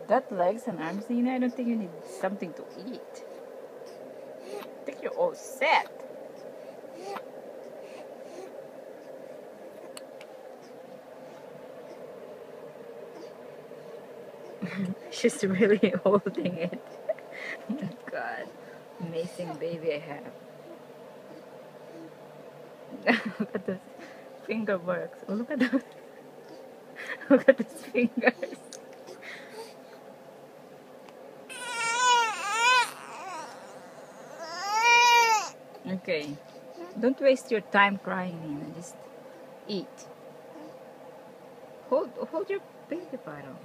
That legs and arms, Nina, I don't think you need something to eat. I think you're all set. She's really holding it. Oh God, amazing baby I have. Look at those finger works. Oh, look at those. Look at those fingers. Okay, don't waste your time crying, Nina. Just eat. Hold your baby bottle.